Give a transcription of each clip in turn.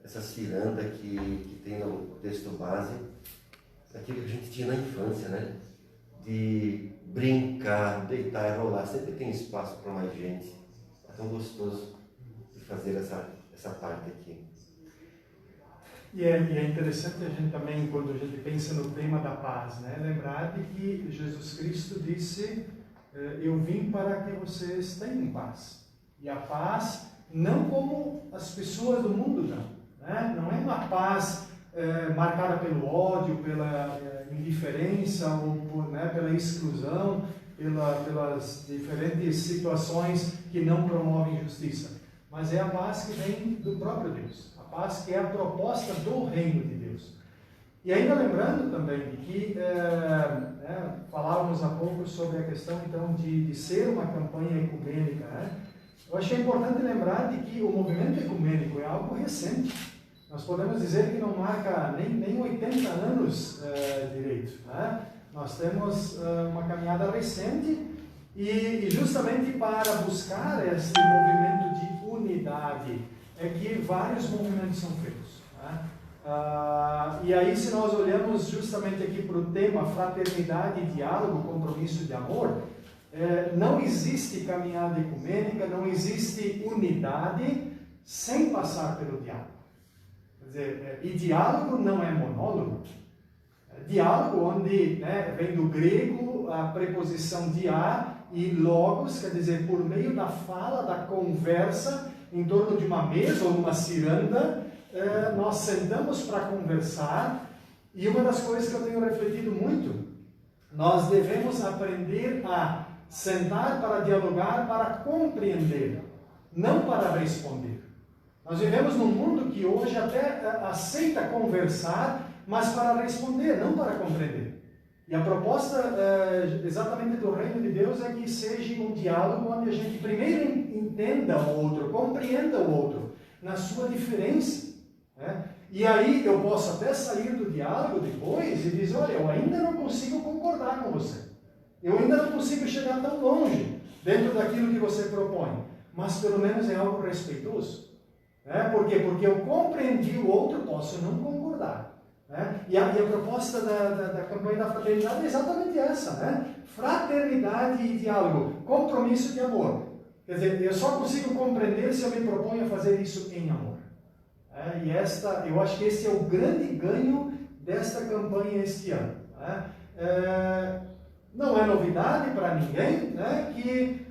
essa ciranda que tem no texto base, aquilo que a gente tinha na infância, né? De brincar, deitar e rolar, sempre tem espaço para mais gente. É tão gostoso de fazer essa parte aqui. E é interessante a gente também, quando a gente pensa no tema da paz, né? Lembrar de que Jesus Cristo disse, eu vim para que vocês tenham paz. E a paz, não como as pessoas do mundo dão, né? Não é uma paz marcada pelo ódio, pela indiferença, ou pela exclusão, pelas diferentes situações que não promovem justiça. Mas é a paz que vem do próprio Deus. A paz que é a proposta do reino de Deus. E ainda lembrando também de que falávamos há pouco sobre a questão então de ser uma campanha ecumênica, né? Eu achei importante lembrar de que o movimento ecumênico é algo recente. Nós podemos dizer que não marca nem 80 anos direito, né? Nós temos uma caminhada recente e justamente para buscar esse movimento de unidade é que vários movimentos são feitos, né? E aí, se nós olhamos justamente aqui para o tema fraternidade, diálogo, compromisso de amor, não existe caminhada ecumênica, não existe unidade sem passar pelo diálogo. Quer dizer, e diálogo não é monólogo. Diálogo onde vem do grego a preposição dia e logos, quer dizer, por meio da fala, da conversa, em torno de uma mesa ou uma ciranda, nós sentamos para conversar, e uma das coisas que eu tenho refletido muito, nós devemos aprender a sentar para dialogar, para compreender, não para responder. Nós vivemos num mundo que hoje até aceita conversar, mas para responder, não para compreender. E a proposta exatamente do reino de Deus é que seja um diálogo onde a gente primeiro entenda o outro, compreenda o outro, na sua diferença, né? E aí eu posso até sair do diálogo depois e dizer, olha, eu ainda não consigo concordar com você. Eu ainda não consigo chegar tão longe dentro daquilo que você propõe. Mas pelo menos é algo respeitoso. Por quê? Porque eu compreendi o outro, posso não concordar. E a proposta da campanha da fraternidade é exatamente essa, né? Fraternidade e diálogo, compromisso de amor. Quer dizer, eu só consigo compreender se eu me proponho a fazer isso em amor. E eu acho que esse é o grande ganho desta campanha este ano. Não é novidade para ninguém, né, que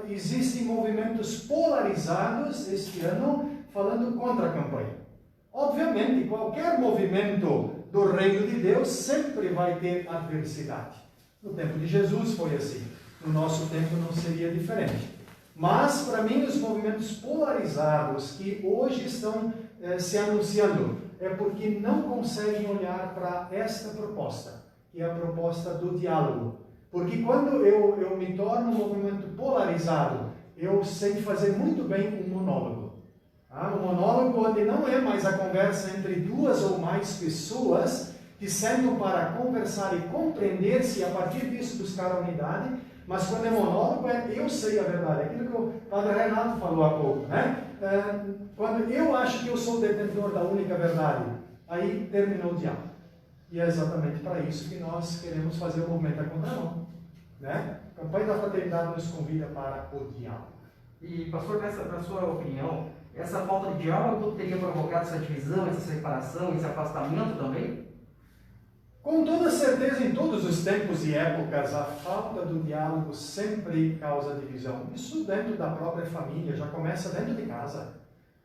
existem movimentos polarizados este ano falando contra a campanha. Obviamente, qualquer movimento do reino de Deus sempre vai ter adversidade. No tempo de Jesus foi assim. No nosso tempo não seria diferente. Mas, para mim, os movimentos polarizados que hoje estão se anunciando é porque não conseguem olhar para esta proposta, que é a proposta do diálogo. Porque quando eu me torno um movimento polarizado, eu sei fazer muito bem um monólogo. Um monólogo onde não é mais a conversa entre duas ou mais pessoas que sentam para conversar e compreender-se e a partir disso buscar a unidade, mas quando é monólogo eu sei a verdade, aquilo que o Padre Renato falou há pouco, né? Quando eu acho que eu sou o detentor da única verdade, aí terminou o diálogo. E é exatamente para isso que nós queremos fazer o movimento da contramão, né? A campanha da fraternidade nos convida para o diálogo. E, pastor, na sua opinião, essa falta de diálogo teria provocado essa divisão, essa separação, esse afastamento também? Com toda certeza, em todos os tempos e épocas, a falta do diálogo sempre causa divisão. Isso dentro da própria família, já começa dentro de casa.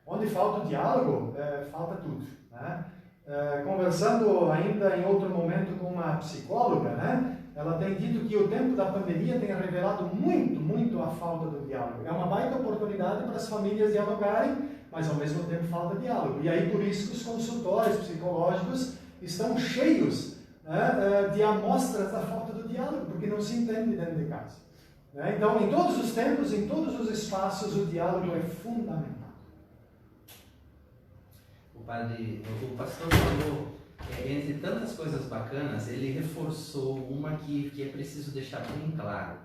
Onde falta o diálogo, falta tudo, né? Conversando ainda em outro momento com uma psicóloga, né? Ela tem dito que o tempo da pandemia tem revelado muito a falta do diálogo. É uma baita oportunidade para as famílias dialogarem, mas ao mesmo tempo falta diálogo. E aí por isso que os consultórios psicológicos estão cheios, né, de amostras da falta do diálogo, porque não se entende dentro de casa. Então, em todos os tempos, em todos os espaços, o diálogo é fundamental. O pastor falou, entre tantas coisas bacanas, ele reforçou uma que é preciso deixar bem claro.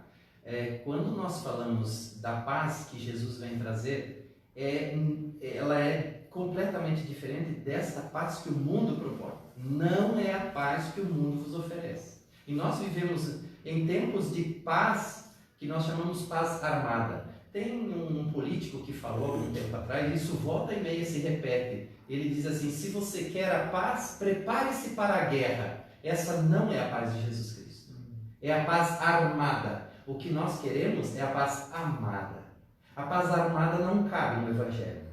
Quando nós falamos da paz que Jesus vem trazer, ela é completamente diferente dessa paz que o mundo propõe. Não é a paz que o mundo vos oferece. E nós vivemos em tempos de paz que nós chamamos paz armada. Tem um político que falou há algum tempo atrás, e isso volta e meia se repete. Ele diz assim: se você quer a paz, prepare-se para a guerra. Essa não é a paz de Jesus Cristo. É a paz armada. O que nós queremos é a paz amada. A paz armada não cabe no Evangelho.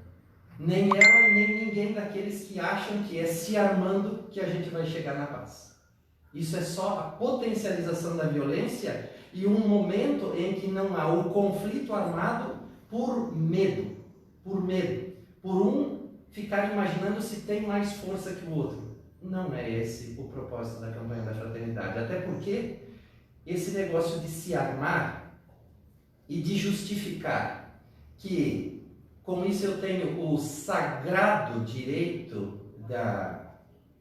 Nem ela e nem ninguém daqueles que acham que é se armando que a gente vai chegar na paz. Isso é só a potencialização da violência e um momento em que não há o conflito armado por medo. Por medo. Por um ficar imaginando se tem mais força que o outro. Não é esse o propósito da campanha da fraternidade. Até porque esse negócio de se armar e de justificar que com isso eu tenho o sagrado direito da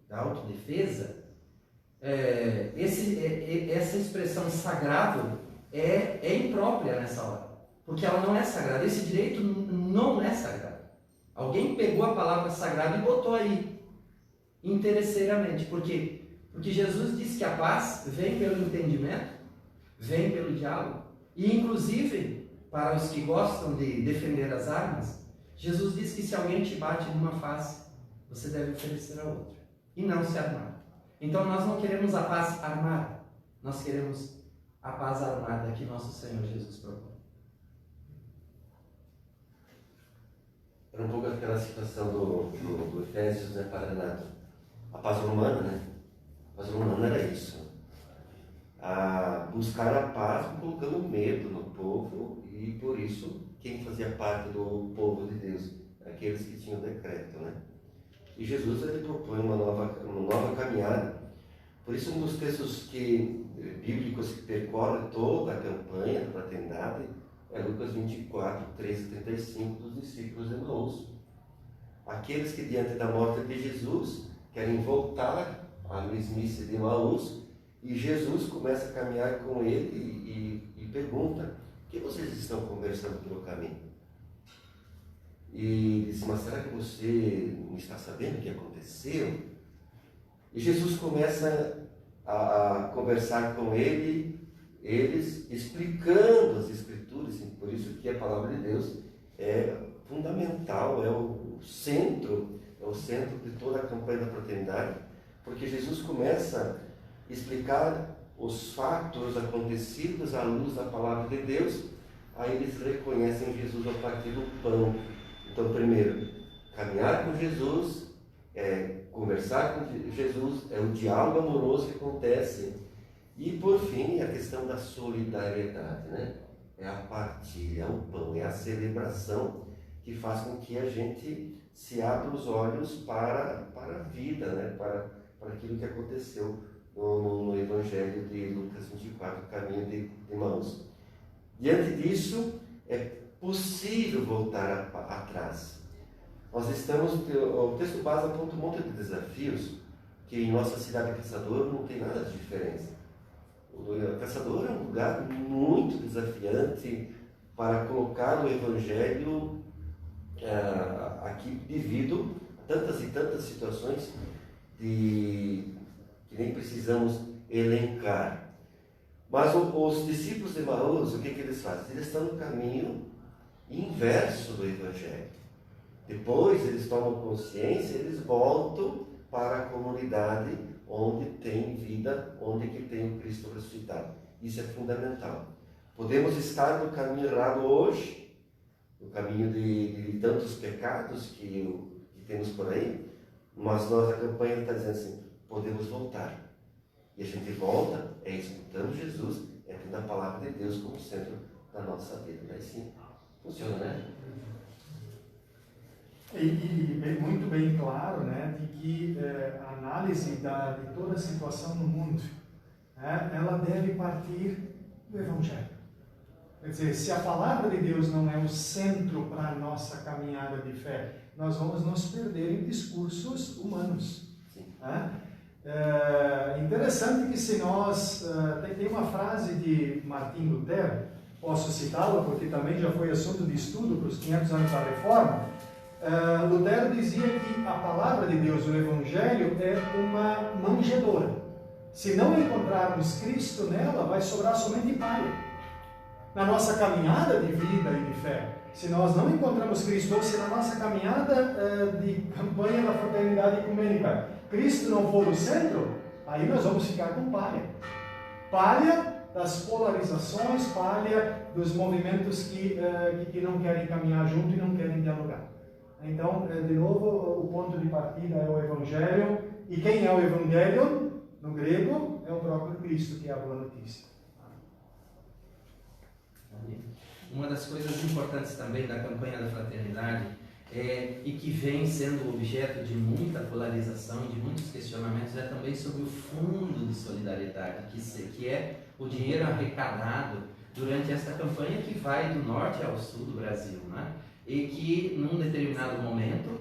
autodefesa, essa expressão sagrado é imprópria nessa hora, porque ela não é sagrada. Esse direito não é sagrado. Alguém pegou a palavra sagrado e botou aí, interesseiramente. Por quê? Porque Jesus disse que a paz vem pelo entendimento, vem pelo diálogo, e inclusive, para os que gostam de defender as armas, Jesus disse que se alguém te bate numa face, você deve oferecer a outra, e não se armar. Então nós não queremos a paz armada, nós queremos a paz armada que nosso Senhor Jesus propõe. Era um pouco aquela situação do Efésios, né, Padre Renato? A paz romana, né? A paz romana era isso. Buscar a paz colocando medo no povo, e por isso quem fazia parte do povo de Deus? Aqueles que tinham decreto, né? E Jesus, ele propõe uma nova caminhada. Por isso, um dos textos bíblicos que percorre toda a campanha da fraternidade é Lucas 24, 13 e 35, dos discípulos de Emaús. Aqueles que, diante da morte de Jesus, querem voltar à mesmice de Emaús, e Jesus começa a caminhar com ele e pergunta: o que vocês estão conversando pelo caminho? E disse: mas será que você não está sabendo o que aconteceu? E Jesus começa a conversar com eles, explicando as Escrituras. Por isso que a palavra de Deus é fundamental, é o centro de toda a campanha da fraternidade, porque Jesus começa a explicar os fatos acontecidos à luz da palavra de Deus. Aí eles reconhecem Jesus a partir do pão. Então, primeiro, caminhar com Jesus, conversar com Jesus, é o diálogo amoroso que acontece. E, por fim, a questão da solidariedade, né? É a partilha, o pão, é a celebração que faz com que a gente se abra os olhos para a vida, né? Para aquilo que aconteceu no Evangelho de Lucas 24, caminho de Emaús. Diante disso, é possível voltar atrás. Nós estamos, o texto base aponta um monte de desafios que em nossa cidade caçadora não tem nada de diferença. O caçador é um lugar muito desafiante para colocar o Evangelho aqui, devido a tantas e tantas situações que nem precisamos elencar. Mas os discípulos de Emaús, o que eles fazem? Eles estão no caminho inverso do Evangelho. Depois eles tomam consciência, eles voltam para a comunidade onde tem vida, onde que tem o Cristo ressuscitado. Isso é fundamental. Podemos estar no caminho errado hoje, no caminho de tantos pecados que temos por aí, mas a campanha está dizendo assim: podemos voltar. E a gente volta escutando Jesus, tendo a palavra de Deus como centro da nossa vida. Daí sim, funciona, né? E é muito bem claro, né, de que a análise de toda a situação no mundo, ela deve partir do Evangelho. Quer dizer, se a palavra de Deus não é o centro para a nossa caminhada de fé, nós vamos nos perder em discursos humanos. Interessante que se nós... tem uma frase de Martim Lutero, posso citá-la porque também já foi assunto de estudo para os 500 anos da Reforma, Lutero dizia que a palavra de Deus, o Evangelho, é uma manjedoura. Se não encontrarmos Cristo nela, vai sobrar somente palha. Na nossa caminhada de vida e de fé, se nós não encontramos Cristo, ou se na nossa caminhada de campanha da fraternidade ecumênica, Cristo não for o centro, aí nós vamos ficar com palha. Palha das polarizações, palha dos movimentos que não querem caminhar junto e não querem dialogar. Então, de novo, o ponto de partida é o Evangelho. E quem é o Evangelho? No grego, é o próprio Cristo, que é a boa notícia. Uma das coisas importantes também da campanha da fraternidade e que vem sendo objeto de muita polarização e de muitos questionamentos é também sobre o fundo de solidariedade, que é o dinheiro arrecadado durante esta campanha que vai do norte ao sul do Brasil, né? E que num determinado momento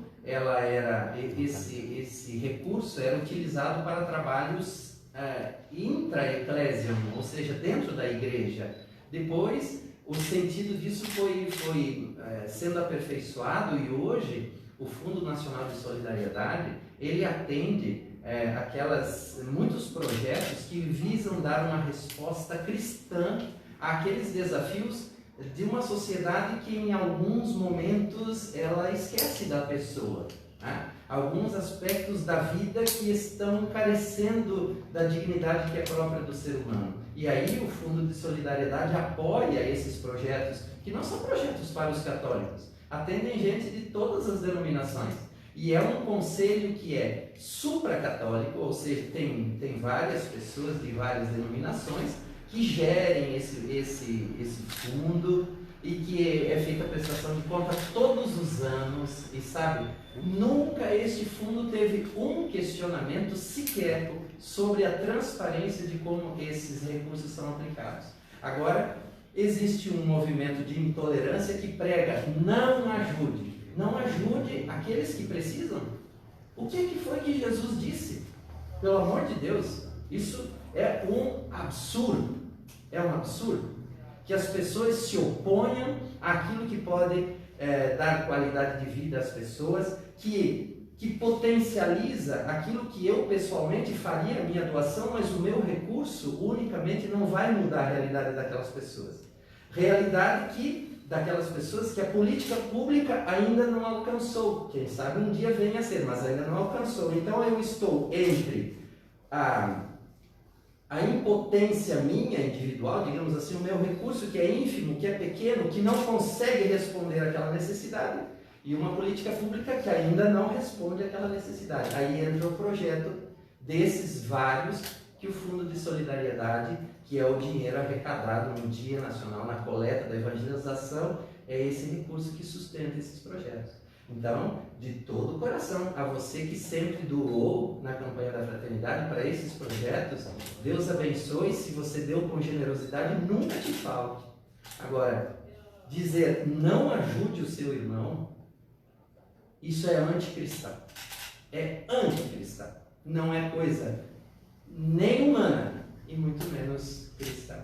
esse recurso era utilizado para trabalhos intra-eclesiam, ou seja, dentro da igreja. Depois o sentido disso foi sendo aperfeiçoado e hoje o Fundo Nacional de Solidariedade ele atende muitos projetos que visam dar uma resposta cristã àqueles desafios de uma sociedade que em alguns momentos ela esquece da pessoa, né? Alguns aspectos da vida que estão carecendo da dignidade que é própria do ser humano. E aí o Fundo de Solidariedade apoia esses projetos, que não são projetos para os católicos, atendem gente de todas as denominações. E é um conselho que é supracatólico, ou seja, tem várias pessoas de várias denominações que gerem esse fundo e que é feita a prestação de conta todos os anos. E sabe, nunca este fundo teve um questionamento sequer sobre a transparência de como esses recursos são aplicados. Agora, existe um movimento de intolerância que prega: não ajude aqueles que precisam. O que foi que Jesus disse? Pelo amor de Deus, isso é um absurdo. É um absurdo que as pessoas se oponham àquilo que pode dar qualidade de vida às pessoas, que potencializa aquilo que eu pessoalmente faria a minha doação, mas o meu recurso unicamente não vai mudar a realidade daquelas pessoas. Realidade daquelas pessoas que a política pública ainda não alcançou. Quem sabe um dia venha a ser, mas ainda não alcançou. Então eu estou entre a impotência minha individual, digamos assim, o meu recurso que é ínfimo, que é pequeno, que não consegue responder àquela necessidade, e uma política pública que ainda não responde àquela necessidade. Aí entra o projeto desses vários que o Fundo de Solidariedade, que é o dinheiro arrecadado no Dia Nacional, na coleta da evangelização, é esse recurso que sustenta esses projetos. Então, de todo o coração, a você que sempre doou na campanha da fraternidade para esses projetos, Deus abençoe. Se você deu com generosidade, nunca te falte. Agora, dizer não ajude o seu irmão, isso é anticristão. É anticristão. Não é coisa nem humana e muito menos cristã.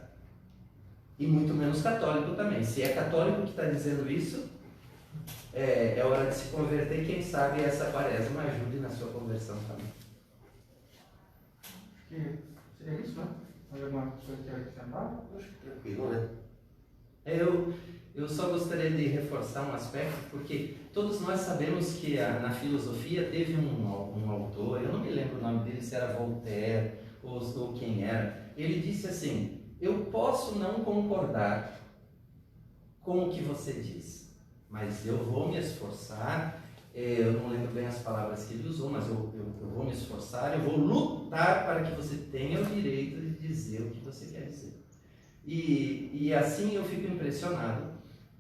E muito menos católico também. Se é católico que está dizendo isso, é hora de se converter. Quem sabe essa quaresma ajude na sua conversão também. Seria isso, né? Mais alguma coisa que quer acrescentar? Acho que tranquilo, né? Eu só gostaria de reforçar um aspecto, porque todos nós sabemos que na filosofia teve um autor, eu não me lembro o nome dele, se era Voltaire ou quem era. Ele disse assim: eu posso não concordar com o que você diz, mas eu vou me esforçar. Eu não lembro bem as palavras que ele usou, mas eu vou me esforçar, eu vou lutar para que você tenha o direito de dizer o que você quer dizer. E assim eu fico impressionado,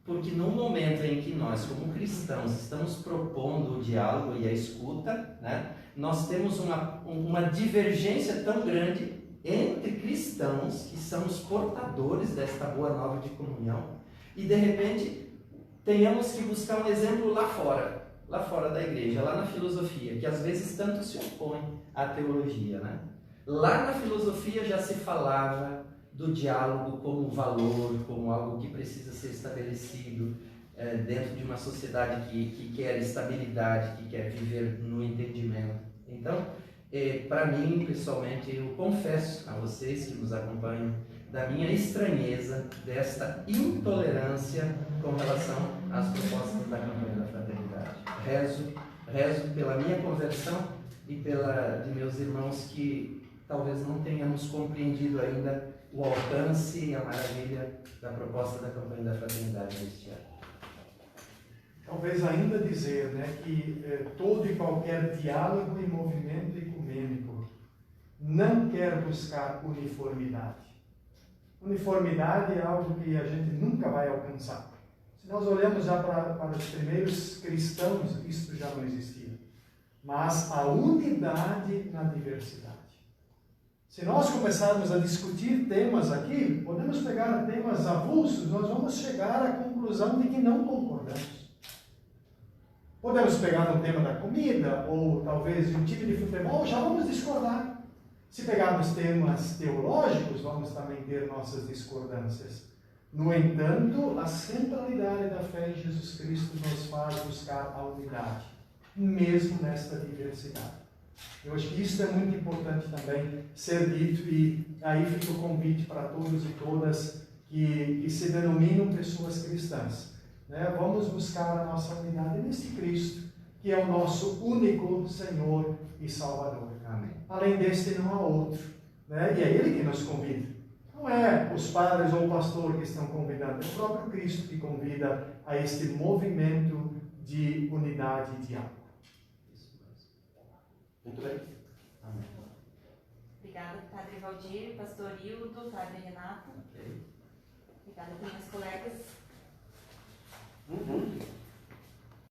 porque no momento em que nós, como cristãos, estamos propondo o diálogo e a escuta, né, nós temos uma divergência tão grande entre cristãos, que são os portadores desta boa nova de comunhão, e de repente tenhamos que buscar um exemplo lá fora da igreja, lá na filosofia, que às vezes tanto se opõe à teologia, né? Lá na filosofia já se falava do diálogo como valor, como algo que precisa ser estabelecido. dentro de uma sociedade que quer estabilidade, que quer viver no entendimento. Então, para mim, pessoalmente, eu confesso a vocês que nos acompanham da minha estranheza, desta intolerância com relação às propostas da campanha da fraternidade. Rezo pela minha conversão e pela de meus irmãos que talvez não tenhamos compreendido ainda o alcance e a maravilha da proposta da campanha da fraternidade neste ano. Talvez ainda dizer, né, que todo e qualquer diálogo e movimento ecumênico não quer buscar uniformidade. Uniformidade é algo que a gente nunca vai alcançar. Se nós olhamos já para os primeiros cristãos, isso já não existia. Mas a unidade na diversidade. Se nós começarmos a discutir temas aqui, podemos pegar temas avulsos, nós vamos chegar à conclusão de que não concordamos. Podemos pegar no tema da comida, ou talvez de um time de futebol, já vamos discordar. Se pegarmos temas teológicos, vamos também ter nossas discordâncias. No entanto, a centralidade da fé em Jesus Cristo nos faz buscar a unidade, mesmo nesta diversidade. Eu acho que isso é muito importante também ser dito, e aí fica o convite para todos e todas que se denominam pessoas cristãs. Vamos buscar a nossa unidade nesse Cristo, que é o nosso único Senhor e Salvador. Amém. Além deste não há outro. E é Ele que nos convida. Não é os padres ou o pastor que estão convidando, é o próprio Cristo que convida a este movimento de unidade e diálogo. Muito bem. Amém. Obrigada, Padre Valdir, Pastor Hildo, Padre Renato. Okay. Obrigada, minhas colegas. Uhum.